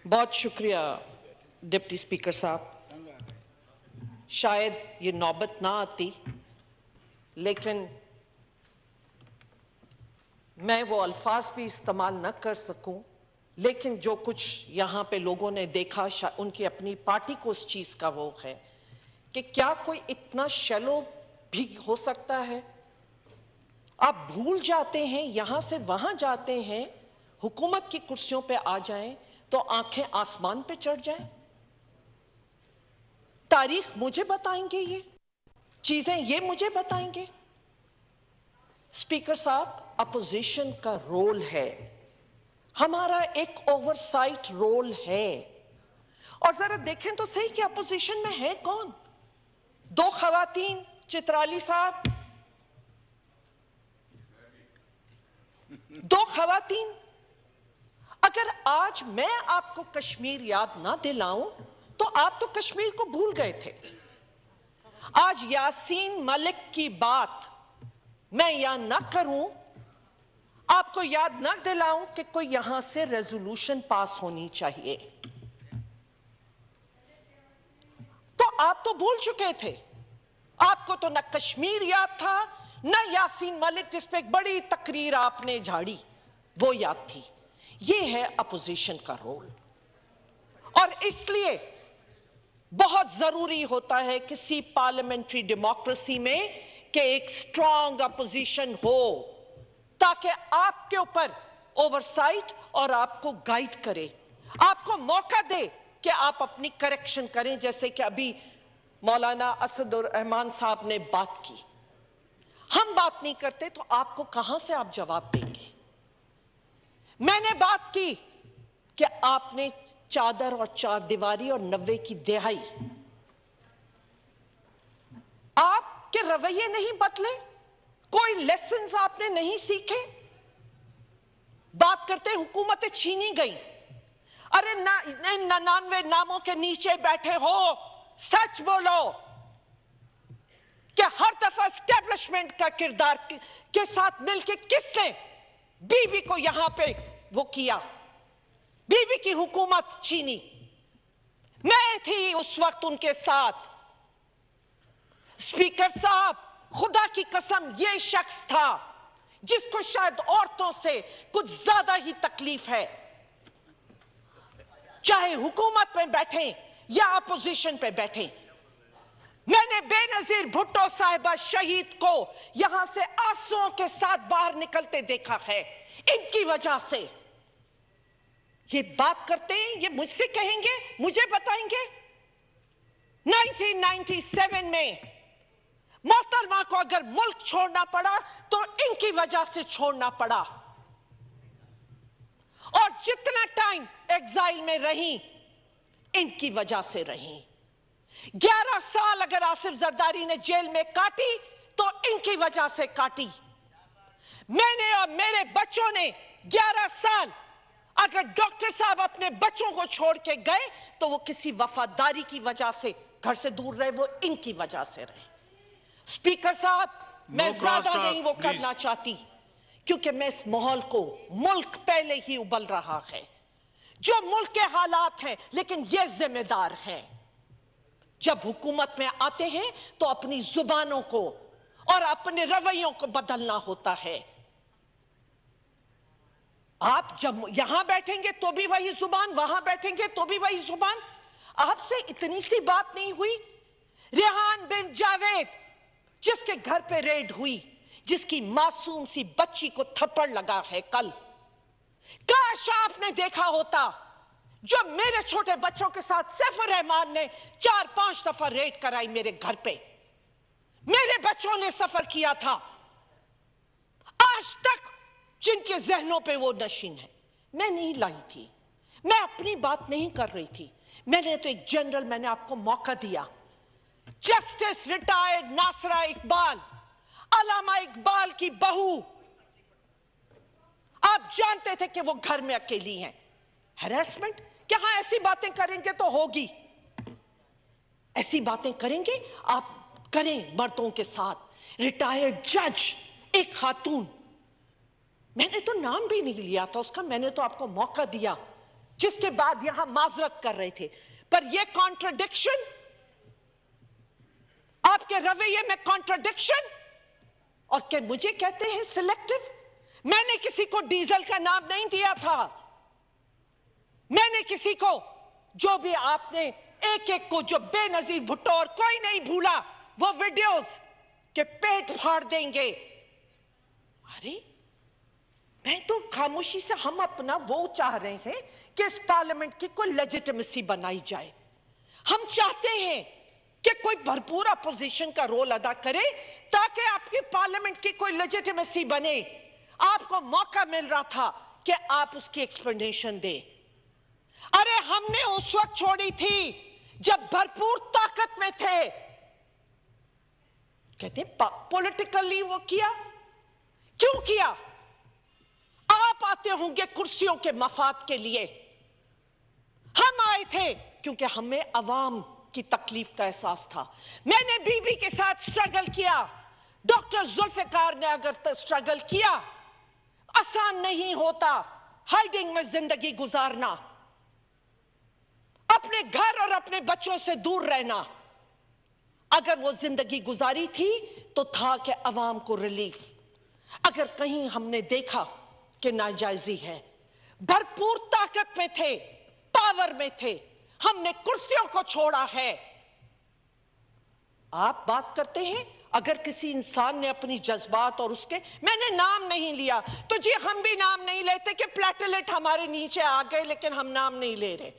बहुत शुक्रिया deputy speaker साहब। शायद ये नौबत ना आती, लेकिन मैं वो अल्फाज भी इस्तेमाल न कर सकूं, लेकिन जो कुछ यहाँ पे लोगों ने देखा, उनकी अपनी पार्टी को उस चीज का वो है कि क्या कोई इतना शैलो भी हो सकता है। आप भूल जाते हैं, यहां से वहां जाते हैं, हुकूमत की कुर्सियों पे आ जाएं तो आंखें आसमान पे चढ़ जाएं। तारीख मुझे बताएंगे, ये चीजें ये मुझे बताएंगे। स्पीकर साहब, अपोजिशन का रोल है, हमारा एक ओवरसाइट रोल है। और जरा देखें तो सही कि अपोजिशन में है कौन। दो खवातीन, चित्राली साहब, दो खवातीन। अगर आज मैं आपको कश्मीर याद ना दिलाऊं तो आप तो कश्मीर को भूल गए थे। आज यासीन मलिक की बात मैं यहां ना करूं, आपको याद ना दिलाऊं कि कोई यहां से रेजोल्यूशन पास होनी चाहिए, तो आप तो भूल चुके थे। आपको तो न कश्मीर याद था, न यासीन मलिक जिस पे एक बड़ी तकरीर आपने झाड़ी वो याद थी। ये है अपोजिशन का रोल, और इसलिए बहुत जरूरी होता है किसी पार्लियामेंट्री डेमोक्रेसी में कि एक स्ट्रांग अपोजिशन हो, ताकि आपके ऊपर ओवरसाइट और आपको गाइड करे, आपको मौका दे कि आप अपनी करेक्शन करें। जैसे कि अभी मौलाना असदुर रहमान साहब ने बात की, हम बात नहीं करते तो आपको कहां से आप जवाब देंगे। मैंने बात की कि आपने चादर और चार दीवारी और 90 की दिहाई, आपके रवैये नहीं बदले, कोई लेसन्स आपने नहीं सीखे। बात करते हुकूमतें छीनी गई। अरे 99 नामों के नीचे बैठे हो, सच बोलो कि हर दफा एस्टेब्लिशमेंट का किरदार के साथ मिलकर किसने बीबी को यहां पे वो किया, बीबी की हुकूमत छीनी। मैं थी उस वक्त उनके साथ। स्पीकर साहब, खुदा की कसम, ये शख्स था जिसको शायद औरतों से कुछ ज्यादा ही तकलीफ है, चाहे हुकूमत में बैठे या अपोजिशन पे बैठे। मैंने बेनजीर भुट्टो साहिबा शहीद को यहां से आंसुओं के साथ बाहर निकलते देखा है। इनकी वजह से ये बात करते हैं, ये मुझसे कहेंगे, मुझे बताएंगे। 1997 में मोहतरमा को अगर मुल्क छोड़ना पड़ा तो इनकी वजह से छोड़ना पड़ा, और जितना टाइम एग्जाइल में रही इनकी वजह से रही। 11 साल अगर आसिफ जरदारी ने जेल में काटी तो इनकी वजह से काटी। मैंने और मेरे बच्चों ने 11 साल, अगर डॉक्टर साहब अपने बच्चों को छोड़ के गए तो वो किसी वफादारी की वजह से घर से दूर रहे, वो इनकी वजह से रहे। स्पीकर साहब, मैं ज्यादा नहीं वो करना चाहती, क्योंकि मैं इस माहौल को, मुल्क पहले ही उबल रहा है, जो मुल्क के हालात हैं, लेकिन ये जिम्मेदार हैं। जब हुकूमत में आते हैं तो अपनी जुबानों को और अपने रवैयों को बदलना होता है। आप जब यहां बैठेंगे तो भी वही जुबान, वहां बैठेंगे तो भी वही जुबान। आपसे इतनी सी बात नहीं हुई। रेहान बिन जावेद जिसके घर पे रेड हुई, जिसकी मासूम सी बच्ची को थप्पड़ लगा है कल, काश आपने देखा होता जो मेरे छोटे बच्चों के साथ सैफुर रहमान ने 4-5 दफा रेड कराई मेरे घर पे, मेरे बच्चों ने सफर किया था। आज तक जिनके जहनों पे वो नशीन है, मैं नहीं लाई थी, मैं अपनी बात नहीं कर रही थी। मैंने तो एक जनरल, मैंने आपको मौका दिया। जस्टिस रिटायर्ड नासरा इकबाल, अलामा इकबाल की बहू, आप जानते थे कि वो घर में अकेली हैं। हैरेसमेंट, क्या हाँ ऐसी बातें करेंगे तो होगी, ऐसी बातें करेंगे आप, करें मर्दों के साथ। रिटायर्ड जज, एक खातून, मैंने तो नाम भी नहीं लिया था उसका, मैंने तो आपको मौका दिया जिसके बाद यहां माजरत कर रहे थे। पर यह कॉन्ट्रडिक्शन, आपके रवैये में कॉन्ट्रडिक्शन, और क्या मुझे कहते हैं सिलेक्टिव। मैंने किसी को डीजल का नाम नहीं दिया था। मैंने किसी को, जो भी आपने एक एक को, जो बेनजीर भुट्टो और कोई नहीं भूला वो वीडियोस के पेट फाड़ देंगे। अरे मैं तो खामोशी से, हम अपना वो चाह रहे हैं कि इस पार्लियामेंट की कोई लेजिटिमेसी बनाई जाए। हम चाहते हैं कि कोई भरपूर अपोजिशन का रोल अदा करे ताकि आपकी पार्लियामेंट की कोई लेजिटिमेसी बने। आपको मौका मिल रहा था कि आप उसकी एक्सप्लेनेशन दें। अरे हमने उस वक्त छोड़ी थी जब भरपूर ताकत में थे। कहते पॉलिटिकली वो किया, क्यों किया? आप आते होंगे कुर्सियों के मफाद के लिए, हम आए थे क्योंकि हमें अवाम की तकलीफ का एहसास था। मैंने बीबी के साथ स्ट्रगल किया, डॉक्टर जुल्फिकार ने अगर स्ट्रगल किया। आसान नहीं होता हाइडिंग में जिंदगी गुजारना, अपने घर और अपने बच्चों से दूर रहना। अगर वो जिंदगी गुजारी थी तो था कि अवाम को रिलीफ। अगर कहीं हमने देखा कि नाजायजी है, भरपूर ताकत में थे, पावर में थे, हमने कुर्सियों को छोड़ा है। आप बात करते हैं अगर किसी इंसान ने अपनी जज्बात और उसके, मैंने नाम नहीं लिया तो जी हम भी नाम नहीं लेते कि प्लेटलेट हमारे नीचे आ गए, लेकिन हम नाम नहीं ले रहे।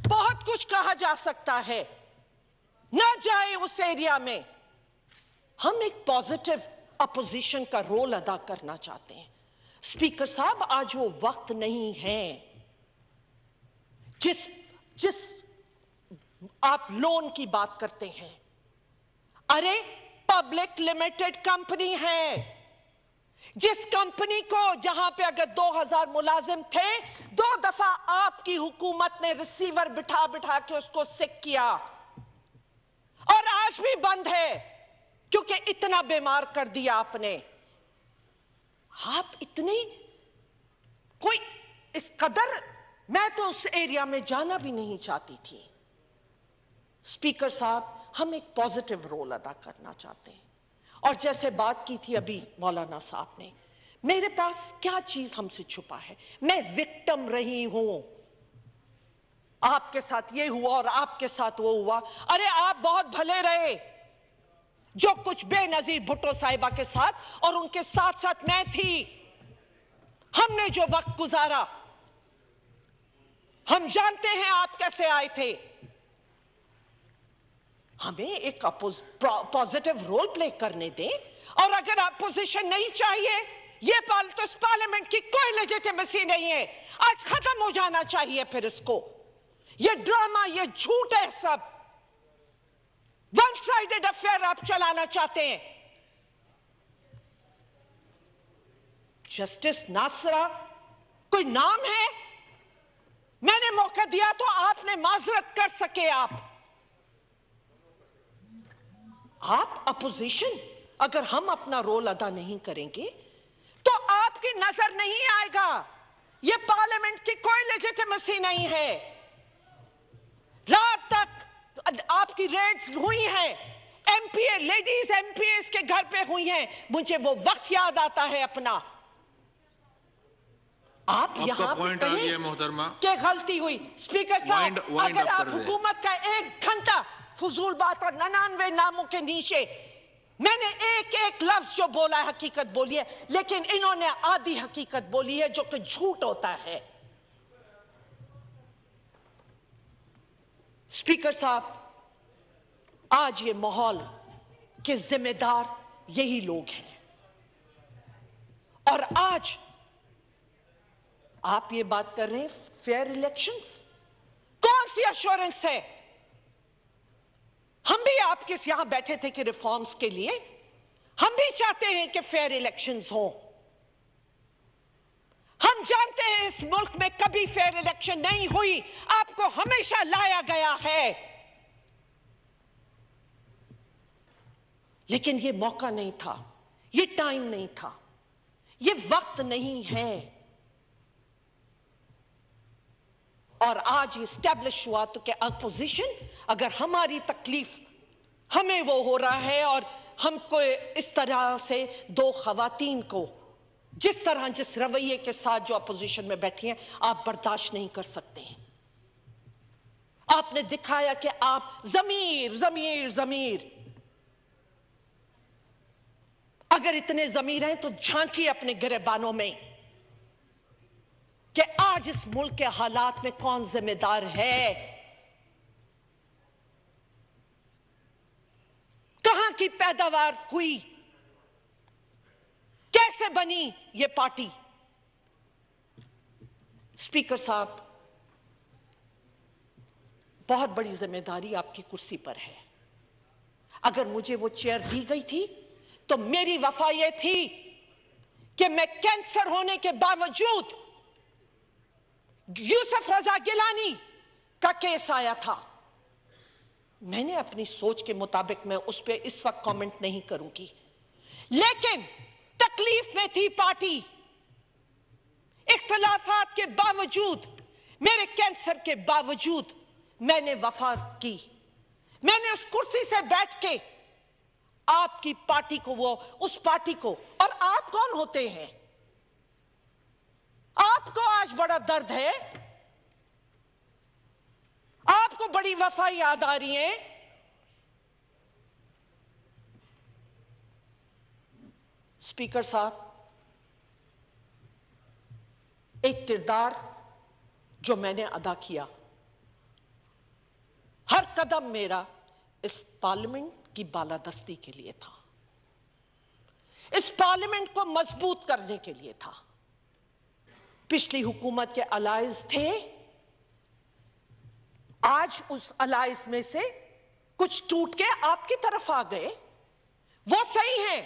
बहुत कुछ कहा जा सकता है, ना जाए उस एरिया में। हम एक पॉजिटिव अपोजिशन का रोल अदा करना चाहते हैं। स्पीकर साहब, आज वो वक्त नहीं है जिस आप लोन की बात करते हैं। अरे पब्लिक लिमिटेड कंपनी है, जिस कंपनी को, जहां पे अगर 2000 मुलाजिम थे, 2 दफा आपकी हुकूमत ने रिसीवर बिठा बिठा के उसको सिक किया, और आज भी बंद है क्योंकि इतना बीमार कर दिया आपने। आप इतने कोई इस कदर, मैं तो उस एरिया में जाना भी नहीं चाहती थी। स्पीकर साहब, हम एक पॉजिटिव रोल अदा करना चाहते हैं। और जैसे बात की थी अभी मौलाना साहब ने, मेरे पास क्या चीज हमसे छुपा है? मैं विक्टिम रही हूं, आपके साथ ये हुआ और आपके साथ वो हुआ। अरे आप बहुत भले रहे, जो कुछ बेनजीर भुट्टो साहिबा के साथ और उनके साथ साथ मैं थी, हमने जो वक्त गुजारा, हम जानते हैं आप कैसे आए थे। हमें एक पॉजिटिव रोल प्ले करने दें, और अगर अपोजिशन नहीं चाहिए, ये तो इस पार्लियामेंट की कोई लेजिटिमेसी नहीं है, आज खत्म हो जाना चाहिए। फिर इसको, ये ड्रामा, ये झूठ है सब, वन साइडेड अफेयर आप चलाना चाहते हैं। जस्टिस नासरा कोई नाम है? मैंने मौका दिया तो आपने माजरत कर सके। आप अपोजिशन, अगर हम अपना रोल अदा नहीं करेंगे तो आपकी नजर नहीं आएगा। यह पार्लियामेंट की कोई लेजिटिमेसी नहीं है। रात तक आपकी रेड्स हुई हैं, एमपीए, लेडीज एमपीएस के घर पे हुई हैं। मुझे वो वक्त याद आता है अपना। आप यहां पॉइंट आ गया मोहतरमा, क्या गलती हुई? स्पीकर साहब, अगर आप हुकूमत का 1 घंटा फजूल बात और 99 नामों के नीचे, मैंने एक एक लफ्ज जो बोला है हकीकत बोली है, लेकिन इन्होंने आधी हकीकत बोली है जो कि झूठ होता है। स्पीकर साहब, आज ये माहौल के जिम्मेदार यही लोग हैं, और आज आप ये बात कर रहे हैं फेयर इलेक्शंस। कौन सी एश्योरेंस है? हम भी आपके यहां बैठे थे कि रिफॉर्म्स के लिए, हम भी चाहते हैं कि फेयर इलेक्शंस हो। हम जानते हैं इस मुल्क में कभी फेयर इलेक्शन नहीं हुई, आपको हमेशा लाया गया है, लेकिन ये मौका नहीं था, ये टाइम नहीं था, ये वक्त नहीं है। और आज इस्टेब्लिश हुआ तो क्या अपोजिशन, अगर हमारी तकलीफ हमें वो हो रहा है और हमको इस तरह से दो खवातीन को जिस तरह जिस रवैये के साथ जो अपोजिशन में बैठी हैं आप बर्दाश्त नहीं कर सकते हैं। आपने दिखाया कि आप जमीर जमीर जमीर, अगर इतने जमीर हैं तो झांकिए अपने गिरेबानों में कि आज इस मुल्क के हालात में कौन जिम्मेदार है, कहां की पैदावार हुई, कैसे बनी ये पार्टी। स्पीकर साहब, बहुत बड़ी जिम्मेदारी आपकी कुर्सी पर है। अगर मुझे वो चेयर दी गई थी तो मेरी वफा ये थी कि मैं कैंसर होने के बावजूद, यूसुफ रजा गिलानी का केस आया था, मैंने अपनी सोच के मुताबिक मैं उस पर इस वक्त कमेंट नहीं करूंगी, लेकिन तकलीफ में थी पार्टी, इख्तिलाफात के बावजूद, मेरे कैंसर के बावजूद मैंने वफा की। मैंने उस कुर्सी से बैठ के आपकी पार्टी को, वो उस पार्टी को, और आप कौन होते हैं? आपको आज बड़ा दर्द है, आपको बड़ी वफा याद आ रही है। स्पीकर साहब, एक किरदार जो मैंने अदा किया, हर कदम मेरा इस पार्लियामेंट की बालादस्ती के लिए था, इस पार्लियामेंट को मजबूत करने के लिए था। पिछली हुकूमत के अलायंस थे, आज उस अलायंस में से कुछ टूट के आपकी तरफ आ गए, वो सही है,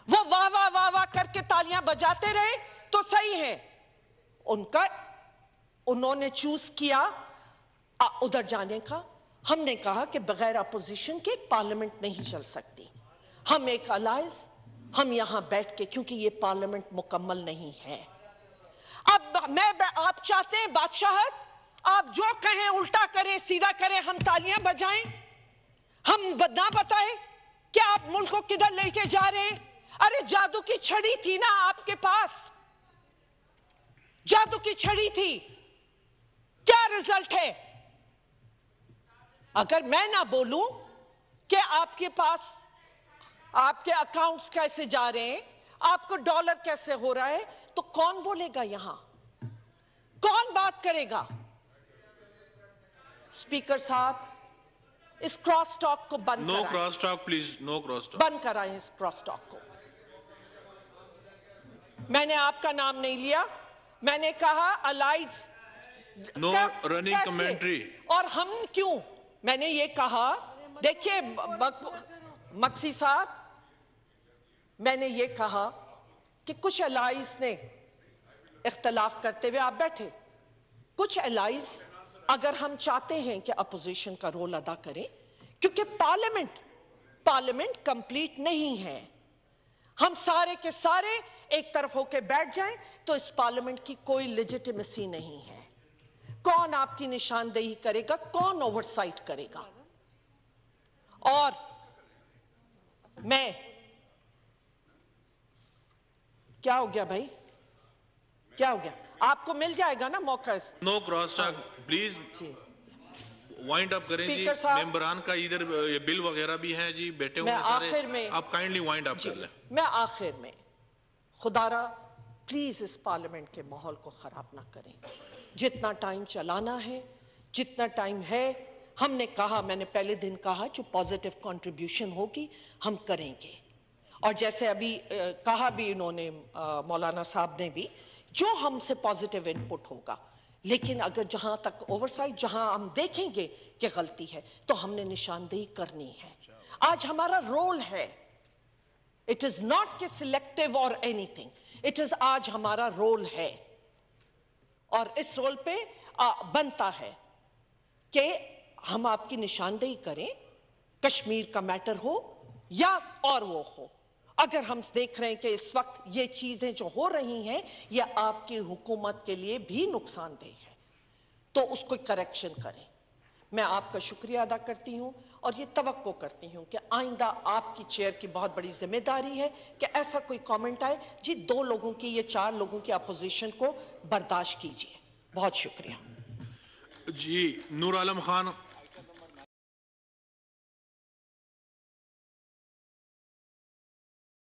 वो वाह वाह वाह वाह करके तालियां बजाते रहे तो सही है, उन्होंने चूज किया उधर जाने का। हमने कहा कि बगैर अपोजिशन के पार्लियामेंट नहीं चल सकती, हम एक अलायंस, हम यहां बैठ के, क्योंकि ये पार्लियामेंट मुकम्मल नहीं है। अब आप चाहते हैं बादशाहत, आप जो कहें उल्टा करें सीधा करें, हम तालियां बजाएं, हम ना बताएं कि आप मुल्क को किधर लेके जा रहे हैं। अरे जादू की छड़ी थी ना आपके पास, जादू की छड़ी थी, क्या रिजल्ट है? अगर मैं ना बोलूं कि आपके पास आपके अकाउंट्स कैसे जा रहे हैं, आपको डॉलर कैसे हो रहा है, तो कौन बोलेगा यहां, कौन बात करेगा? स्पीकर साहब, इस क्रॉस टॉक को बंद कराएं। No cross talk please, no cross talk बंद कराएं इस क्रॉस टॉक को। मैंने आपका नाम नहीं लिया, मैंने कहा अलाइज, नो रनिंग कमेंट्री। और हम क्यों, मैंने ये कहा, देखिए मक्सी साहब, मैंने ये कहा कि कुछ अलाइज ने इख्तलाफ करते हुए आप बैठे, कुछ अलाइज अगर हम चाहते हैं कि अपोजिशन का रोल अदा करें, क्योंकि पार्लियामेंट कंप्लीट नहीं है, हम सारे के सारे एक तरफ होके बैठ जाएं तो इस पार्लियामेंट की कोई लेजिटिमेसी नहीं है। कौन आपकी निशानदेही करेगा, कौन ओवरसाइट करेगा? और मैं, क्या हो गया भाई, क्या हो गया? आपको मिल जाएगा ना मौका। No cross talk please, wind up करें जी। मेंबरान का इधर बिल वगैरह भी है जी, बैठे हुए सारे, आप काइंडली वाइंड अप कर लें। मैं आखिर में, खुदारा प्लीज इस पार्लियामेंट के माहौल को खराब ना करें। जितना टाइम चलाना है, जितना टाइम है, हमने कहा, मैंने पहले दिन कहा, जो पॉजिटिव कंट्रीब्यूशन होगी हम करेंगे। और जैसे अभी कहा भी इन्होंने, मौलाना साहब ने भी, जो हमसे पॉजिटिव इनपुट होगा, लेकिन अगर जहां तक ओवरसाइट, जहां हम देखेंगे कि गलती है, तो हमने निशानदेही करनी है। आज हमारा रोल है, इट इज नॉट कि सिलेक्टिव और एनीथिंग, इट इज आज हमारा रोल है। और इस रोल पे बनता है कि हम आपकी निशानदेही करें, कश्मीर का मैटर हो या और वो हो। अगर हम देख रहे हैं कि इस वक्त ये चीजें जो हो रही हैं, ये आपकी हुकूमत के लिए भी नुकसानदेह है, तो उसको करेक्शन करें। मैं आपका शुक्रिया अदा करती हूं और ये तवक्को करती हूं कि आइंदा आपकी चेयर की बहुत बड़ी जिम्मेदारी है कि ऐसा कोई कमेंट आए जी 2 लोगों की या 4 लोगों की अपोजिशन को बर्दाश्त कीजिए। बहुत शुक्रिया जी। नूर आलम खान।